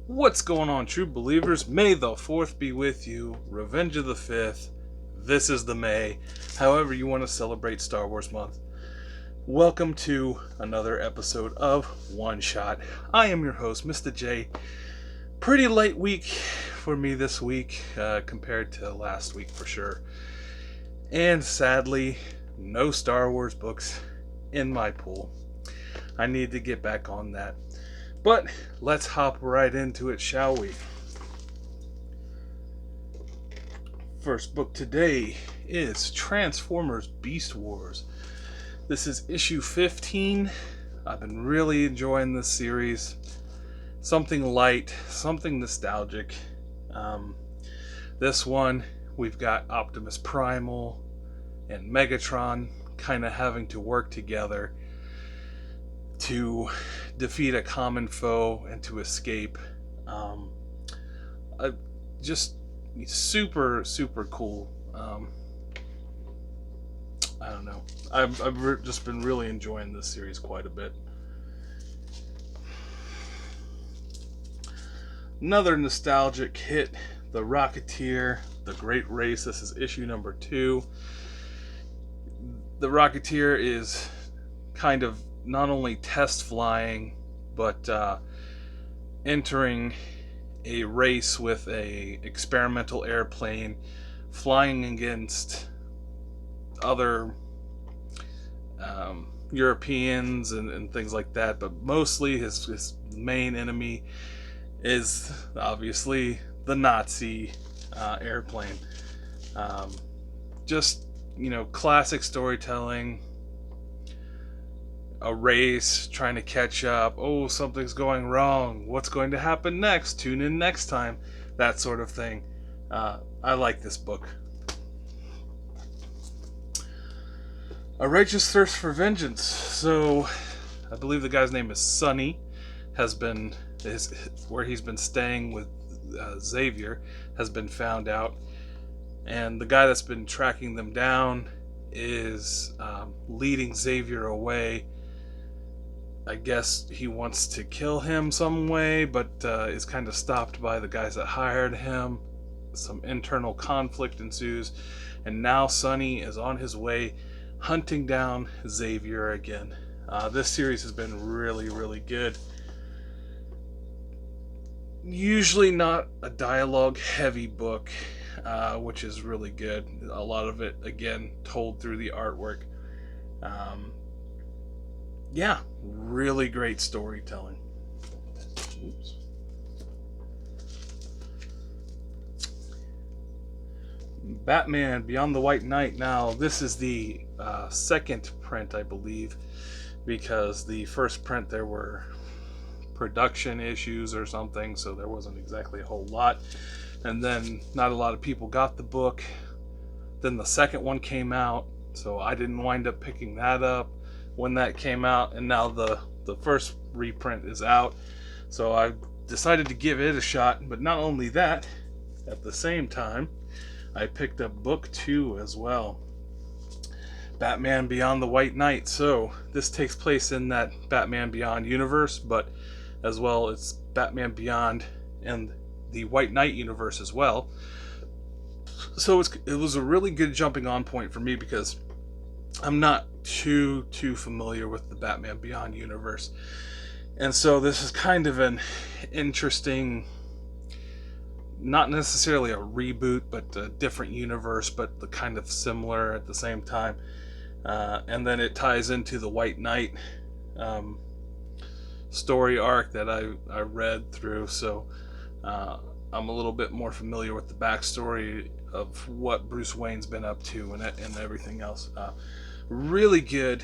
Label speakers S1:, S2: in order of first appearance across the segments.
S1: What's going on, true believers? May the 4th be with you. Revenge of the 5th. This is the May. However, you want to celebrate Star Wars Month. Welcome to another episode of One Shot. I am your host, Mr. J. Pretty light week for me this week compared to last week for sure. And sadly, no Star Wars books in my pool. I need to get back on that. But let's hop right into it, shall we? First book today is Transformers Beast Wars. This is issue 15. I've been really enjoying this series. Something light, something nostalgic. This one, we've got Optimus Primal and Megatron kind of having to work together to defeat a common foe and to escape. Just super cool. I don't know. I've just been really enjoying this series quite a bit. Another nostalgic hit, The Rocketeer, The Great Race. This is issue number 2. The Rocketeer is kind of not only test flying, but entering a race with a experimental airplane, flying against other Europeans and things like that. But mostly his main enemy is obviously the Nazi airplane. Just, classic storytelling. A race, trying to catch up. Oh, something's going wrong. What's going to happen next? Tune in next time. That sort of thing. I like this book. A Righteous Thirst for Vengeance. So, I believe the guy's name is Sonny. Where he's been staying with Xavier has been found out. And the guy that's been tracking them down is leading Xavier away. I guess he wants to kill him some way, but is kind of stopped by the guys that hired him. Some internal conflict ensues, and now Sonny is on his way hunting down Xavier again. This series has been really good. Usually not a dialogue heavy book, which is really good. A lot of it, again, told through the artwork. Yeah, really great storytelling. Oops. Batman Beyond the White Knight. Now, this is the second print, I believe, because the first print there were production issues or something, so there wasn't exactly a whole lot. And then not a lot of people got the book. Then the second one came out, so I didn't wind up picking that up when that came out, and now the first reprint is out, so I decided to give it a shot. But not only that, at the same time, I picked up book 2 as well, Batman Beyond the White Knight. So this takes place in that Batman Beyond universe, but as well it's Batman Beyond and the White Knight universe as well. So it was a really good jumping on point for me, because I'm not too familiar with the Batman Beyond universe. And so this is kind of an interesting, not necessarily a reboot, but a different universe, but the kind of similar at the same time. And then it ties into the White Knight story arc that I read through. So I'm a little bit more familiar with the backstory of what Bruce Wayne's been up to and everything else. Really good.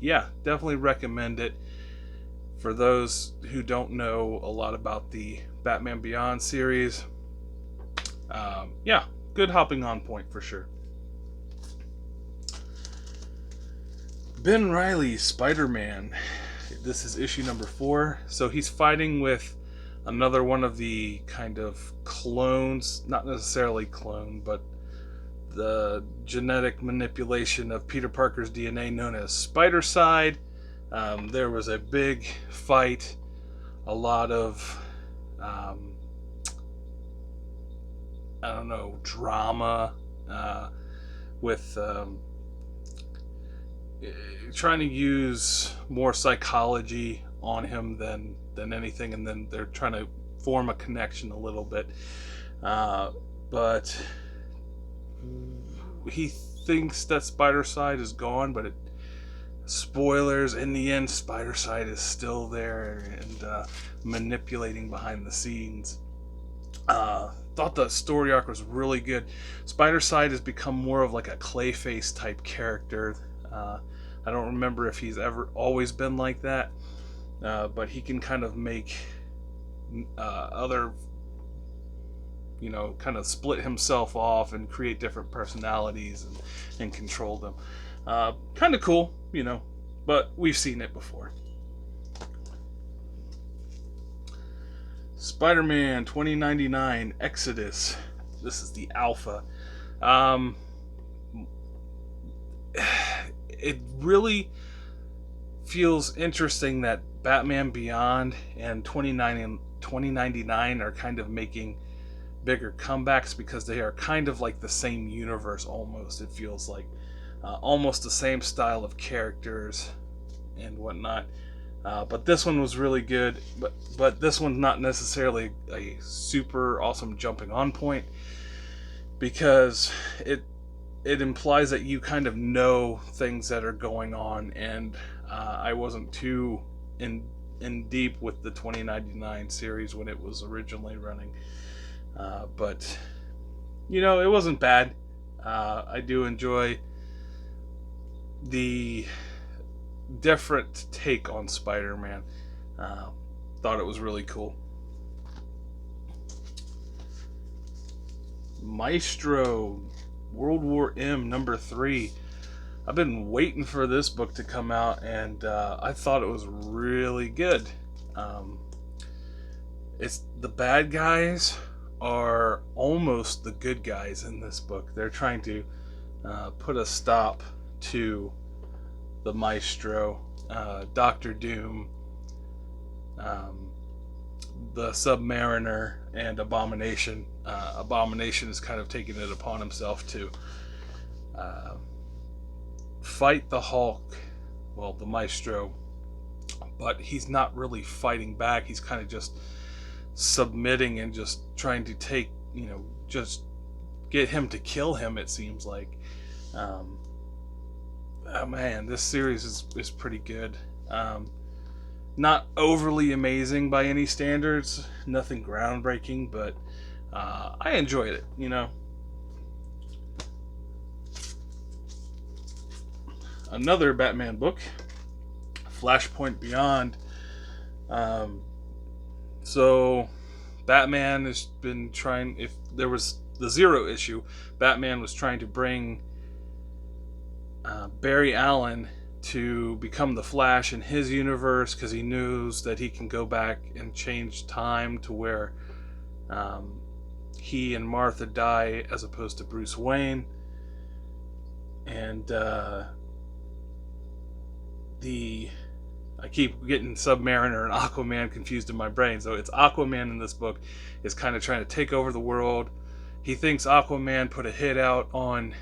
S1: Yeah, definitely recommend it. For those who don't know a lot about the Batman Beyond series, yeah, good hopping on point for sure. Ben Reilly's Spider-Man. This is issue number 4. So he's fighting with another one of the kind of clones, not necessarily clone, but the genetic manipulation of Peter Parker's DNA known as Spider-Side. There was a big fight. a lot of I don't know, drama with trying to use more psychology on him than anything, and then they're trying to form a connection a little bit. But he thinks that Spider-Side is gone, but spoilers, in the end, Spider-Side is still there and manipulating behind the scenes. Thought the story arc was really good. Spider-Side has become more of like a Clayface type character. I don't remember if he's ever always been like that, but he can kind of make other, kind of split himself off and create different personalities and control them. Kind of cool, but we've seen it before. Spider-Man 2099 Exodus. This is the alpha. It really feels interesting that Batman Beyond and 2099 are kind of making bigger comebacks, because they are kind of like the same universe almost. It feels like almost the same style of characters and whatnot. But this one was really good. But this one's not necessarily a super awesome jumping on point, because it implies that you kind of know things that are going on, and I wasn't too in deep with the 2099 series when it was originally running. But it wasn't bad. I do enjoy the different take on Spider-Man. Thought it was really cool. Maestro, World War M #3. I've been waiting for this book to come out, and I thought it was really good. It's the bad guys are almost the good guys in this book. They're trying to put a stop to the Maestro, Doctor Doom, the Submariner, and Abomination. Abomination is kind of taking it upon himself to fight the Hulk, well, the Maestro, but he's not really fighting back. He's kind of just submitting and just trying to take, just get him to kill him, it seems like. Oh man, this series is pretty good. Not overly amazing by any standards, nothing groundbreaking, but I enjoyed it, Another Batman book, Flashpoint Beyond. So Batman has been trying, if there was the Zero issue, Batman was trying to bring Barry Allen to become the Flash in his universe, because he knows that he can go back and change time to where he and Martha die as opposed to Bruce Wayne. And I keep getting Submariner and Aquaman confused in my brain. So it's Aquaman in this book is kind of trying to take over the world. He thinks Aquaman put a hit out on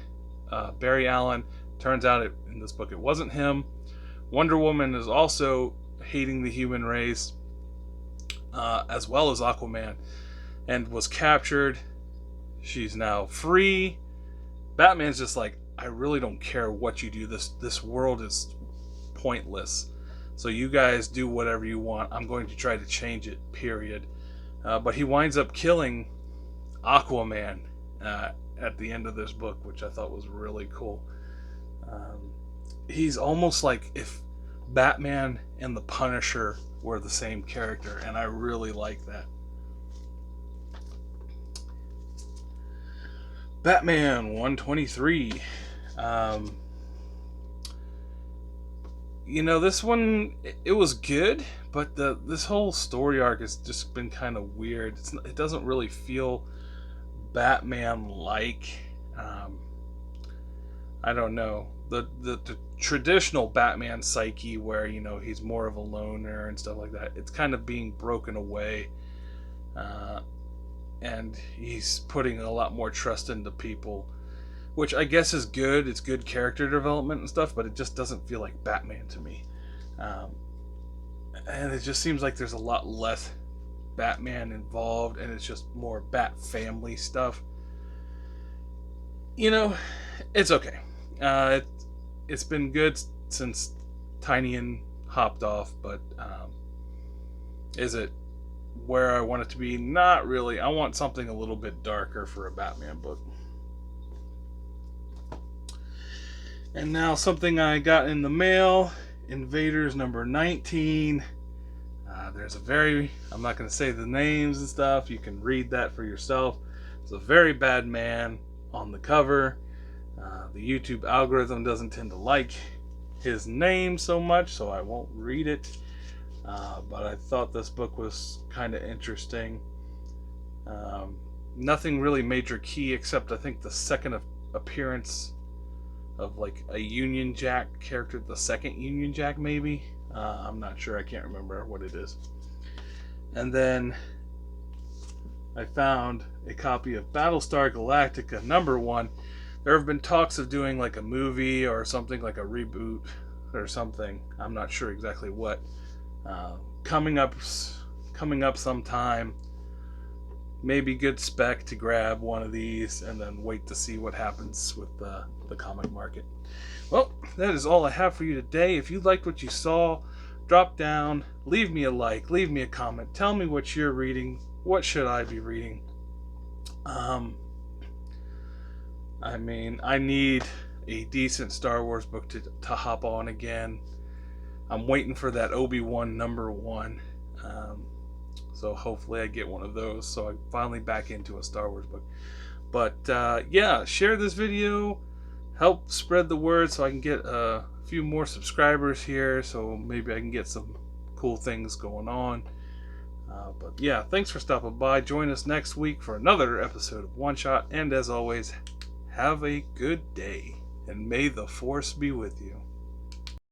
S1: Barry Allen. Turns out in this book it wasn't him. Wonder Woman is also hating the human race, as well as Aquaman, and was captured. She's now free. Batman's just like, I really don't care what you do. This world is pointless. So you guys do whatever you want. I'm going to try to change it, period. But he winds up killing Aquaman at the end of this book, which I thought was really cool. He's almost like if Batman and the Punisher were the same character, and I really like that. Batman 123. This one, it was good, but this whole story arc has just been kind of weird. It doesn't really feel Batman-like. I don't know. the traditional Batman psyche, where he's more of a loner and stuff like that. It's kind of being broken away, and he's putting a lot more trust into people, which I guess is good. It's good character development and stuff, but it just doesn't feel like Batman to me. And it just seems like there's a lot less Batman involved, and it's just more Bat family stuff. It's okay. It's been good since Tynion hopped off, but is it where I want it to be? Not really. I want something a little bit darker for a Batman book. And now something I got in the mail, Invaders number 19. There's I'm not going to say the names and stuff, you can read that for yourself. It's a very bad man on the cover. The YouTube algorithm doesn't tend to like his name so much, so I won't read it. But I thought this book was kind of interesting. Nothing really major key, except I think the second appearance of like a Union Jack character, the second Union Jack maybe. I'm not sure, I can't remember what it is. And then I found a copy of Battlestar Galactica number 1. There have been talks of doing like a movie or something, like a reboot or something. I'm not sure exactly what. Coming up sometime. Maybe good spec to grab one of these and then wait to see what happens with the comic market. Well, that is all I have for you today. If you liked what you saw, drop down, leave me a like, leave me a comment, tell me what you're reading, what should I be reading. I need a decent Star Wars book to hop on again. I'm waiting for that Obi-Wan number 1. So hopefully I get one of those, so I'm finally back into a Star Wars book. But yeah, share this video, help spread the word so I can get a few more subscribers here, so maybe I can get some cool things going on. But yeah, thanks for stopping by. Join us next week for another episode of One Shot, and as always, have a good day, and may the Force be with you.